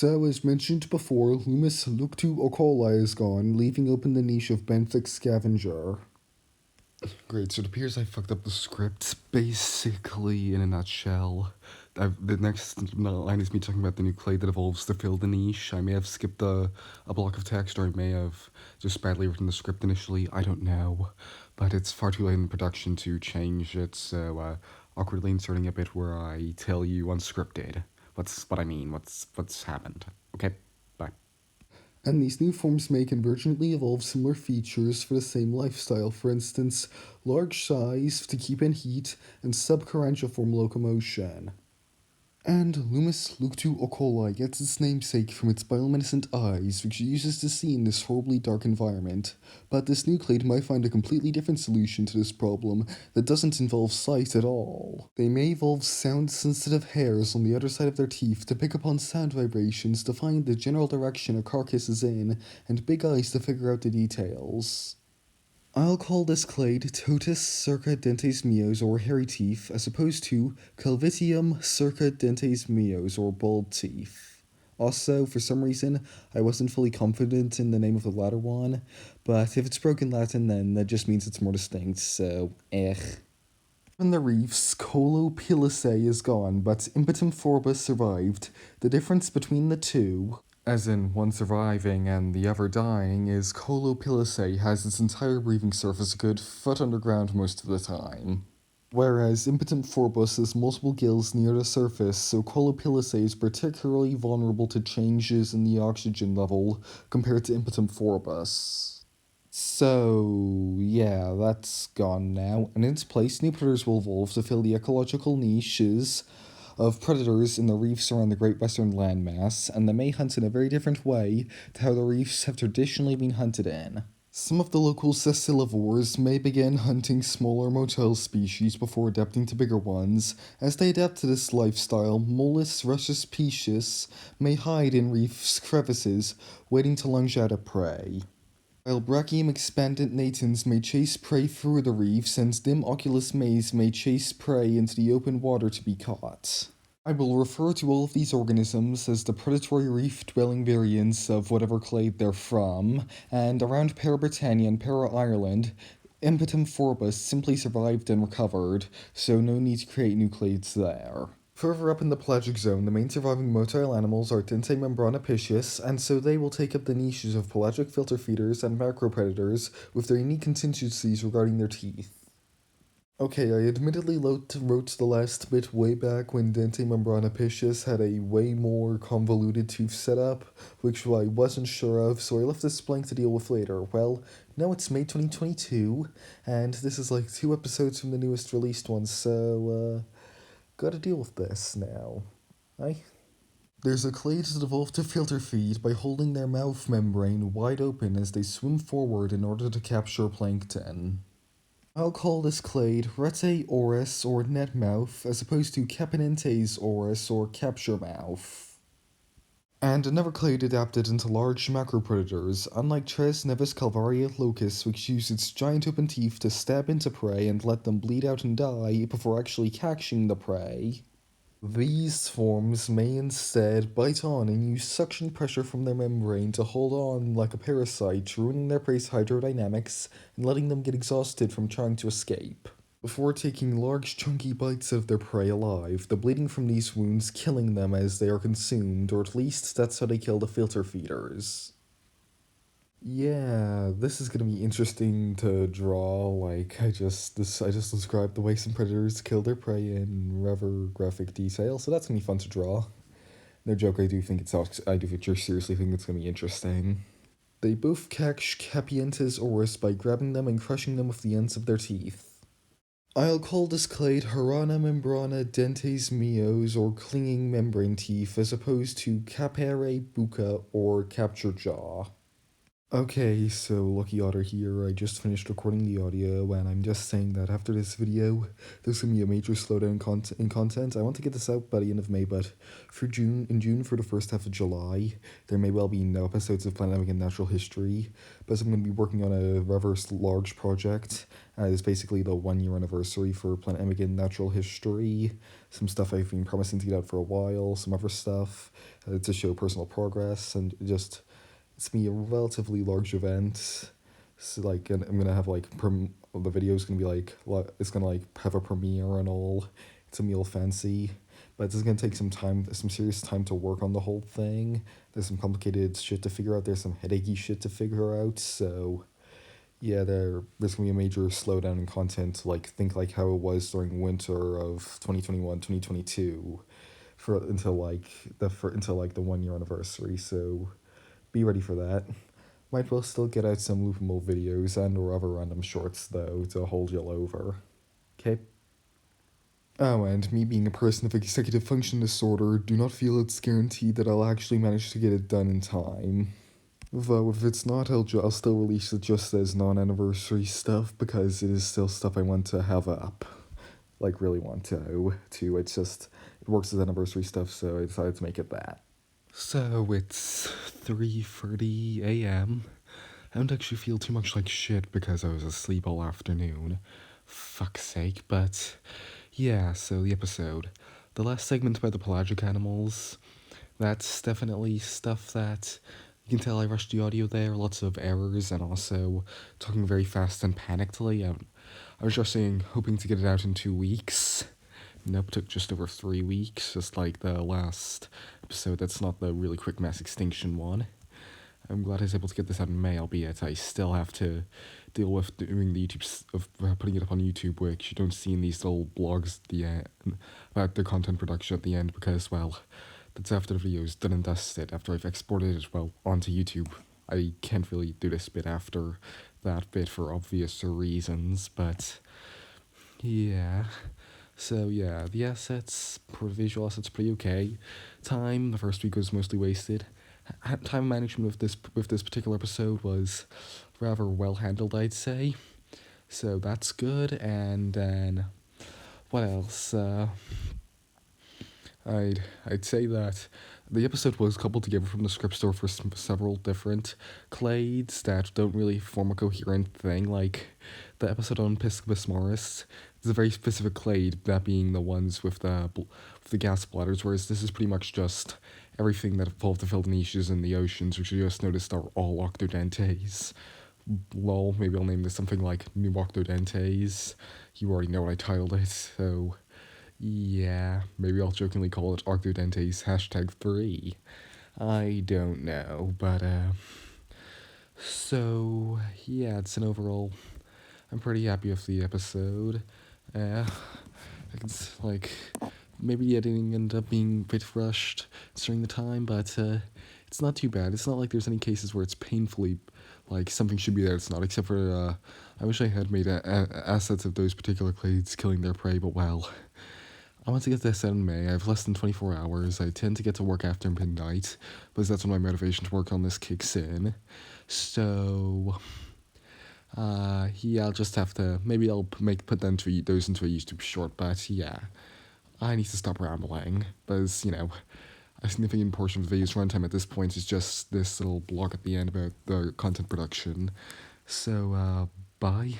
So, as mentioned before, Loomis octo-dentes is gone, leaving open the niche of benthic scavenger. Great, so it appears I fucked up the script, basically, in a nutshell. The next line is me talking about the new clay that evolves to fill the niche. I may have skipped a block of text, or I may have just badly written the script initially, I don't know. But it's far too late in production to change it, so awkwardly inserting a bit where I tell you unscripted what's happened. Okay, bye. And these new forms may convergently evolve similar features for the same lifestyle, for instance, large size to keep in heat and subcorrangiform locomotion. And Loomis oculi gets its namesake from its bioluminescent eyes, which it uses to see in this horribly dark environment. But this new clade might find a completely different solution to this problem that doesn't involve sight at all. They may evolve sound-sensitive hairs on the other side of their teeth to pick up on sound vibrations to find the general direction a carcass is in, and big eyes to figure out the details. I'll call this clade Totus circa dentes meos, or hairy teeth, as opposed to Calvitium circa dentes meos, or bald teeth. Also, for some reason, I wasn't fully confident in the name of the latter one, but if it's broken Latin, then that just means it's more distinct, so In the reefs, Colopilisae is gone, but Impetum forbus survived. The difference between the two, as in one surviving and the other dying, is Colopilisae has its entire breathing surface a good foot underground most of the time. Whereas Impetum forbus has multiple gills near the surface, so Colopilisae is particularly vulnerable to changes in the oxygen level compared to Impetum forbus. So, yeah, that's gone now, and in its place, new predators will evolve to fill the ecological niches of predators in the reefs around the Great Western landmass, and they may hunt in a very different way to how the reefs have traditionally been hunted in. Some of the local cecilivores may begin hunting smaller motel species before adapting to bigger ones. As they adapt to this lifestyle, Molluscs russuspecius may hide in reefs' crevices, waiting to lunge out at prey. While Brachium expandant natans may chase prey through the reefs, and Dim oculus mays may chase prey into the open water to be caught. I will refer to all of these organisms as the predatory reef-dwelling variants of whatever clade they're from, and around Para Britannia and Para Ireland, Impetum forbus simply survived and recovered, so no need to create new clades there. Further up in the pelagic zone, the main surviving motile animals are Dente membrana piscius, and so they will take up the niches of pelagic filter feeders and macropredators with their unique contingencies regarding their teeth. Okay, I admittedly wrote the last bit way back when Dente membrana piscius had a way more convoluted tooth setup, which I wasn't sure of, so I left this blank to deal with later. Well, now it's May 2022, and this is like 2 episodes from the newest released one, so, gotta deal with this now. There's a clade that evolved to filter feed by holding their mouth membrane wide open as they swim forward in order to capture plankton. I'll call this clade Rete oris, or net mouth, as opposed to Capinentes oris, or capture mouth. And another clade adapted into large macropredators, unlike Tres nevis calvaria locus, which used its giant open teeth to stab into prey and let them bleed out and die before actually catching the prey. These forms may instead bite on and use suction pressure from their membrane to hold on like a parasite, ruining their prey's hydrodynamics and letting them get exhausted from trying to escape, before taking large chunky bites of their prey alive, the bleeding from these wounds killing them as they are consumed, or at least that's how they kill the filter feeders. Yeah, this is gonna be interesting to draw. Like, I just described the way some predators kill their prey in rather graphic detail, so that's gonna be fun to draw. No joke, I do seriously think it's gonna be interesting. They both catch Capientes oris by grabbing them and crushing them with the ends of their teeth. I'll call this clade Harana membrana dentes meos, or clinging membrane teeth, as opposed to Capere bucca, or capture jaw. Okay, so Lucky Otter here. I just finished recording the audio, and I'm just saying that after this video, there's gonna be a major slowdown in content. I want to get this out by the end of May, but in June for the first half of July, there may well be no episodes of Planet Emigin Natural History, because I'm gonna be working on a rather large project. It's basically the 1 year anniversary for Planet Emigin Natural History. Some stuff I've been promising to get out for a while, some other stuff to show personal progress, and just it's gonna be a relatively large event. So like, and I'm gonna have like the video's gonna be like it's gonna like have a premiere and all. It's gonna be all fancy, but it's gonna take some time, some serious time to work on the whole thing. There's some complicated shit to figure out. There's some headachy shit to figure out. So yeah, there's gonna be a major slowdown in content. Like think like how it was during winter of 2021, 2022, for until like the 1 year anniversary. So be ready for that. Might well still get out some loopable videos and or other random shorts though to hold you over. Okay? Oh, and me being a person of executive function disorder, do not feel it's guaranteed that I'll actually manage to get it done in time. Though if it's not, I'll still release it just as non-anniversary stuff because it is still stuff I want to have up. Like really want to. It's just it works as anniversary stuff, so I decided to make it that. So it's 3:30 a.m. I don't actually feel too much like shit because I was asleep all afternoon. Fuck's sake, but yeah, so the episode. The last segment about the pelagic animals, that's definitely stuff that you can tell I rushed the audio there, lots of errors, and also talking very fast and panickedly. I was just saying, hoping to get it out in 2 weeks. Nope, took just over 3 weeks, just like the last episode. That's not the really quick mass extinction one. I'm glad I was able to get this out in May, albeit I still have to deal with doing the putting it up on YouTube, which you don't see in these little blogs at the end about the content production at the end, because well, that's after the video's done and dusted. After I've exported it onto YouTube, I can't really do this bit after that bit for obvious reasons, but yeah. So yeah, the visual assets, pretty okay. Time, the first week was mostly wasted. Time management with this particular episode was rather well handled, I'd say. So that's good. And then what else? I'd say that the episode was coupled together from the script store for several different clades that don't really form a coherent thing. Like the episode on Piscobus Morris is a very specific clade, that being the ones with the gas bladders, whereas this is pretty much just everything that evolved to fill the niches in the oceans, which you just noticed are all octo-dentes. Lol, maybe I'll name this something like New Octo-dentes. You already know what I titled it, so yeah, maybe I'll jokingly call it octo-dentes #3. I don't know, but so yeah, it's an overall, I'm pretty happy with the episode. It's like, maybe the editing ended up being a bit rushed during the time, but it's not too bad. It's not like there's any cases where it's painfully, like, something should be there, it's not, except for, I wish I had made assets of those particular clades killing their prey, but well, I want to get this out in May. I have less than 24 hours. I tend to get to work after midnight, because that's when my motivation to work on this kicks in. So, yeah, I'll just have to, maybe I'll put those into a YouTube short, but yeah, I need to stop rambling, because, a significant portion of the video's runtime at this point is just this little blog at the end about the content production. So, bye.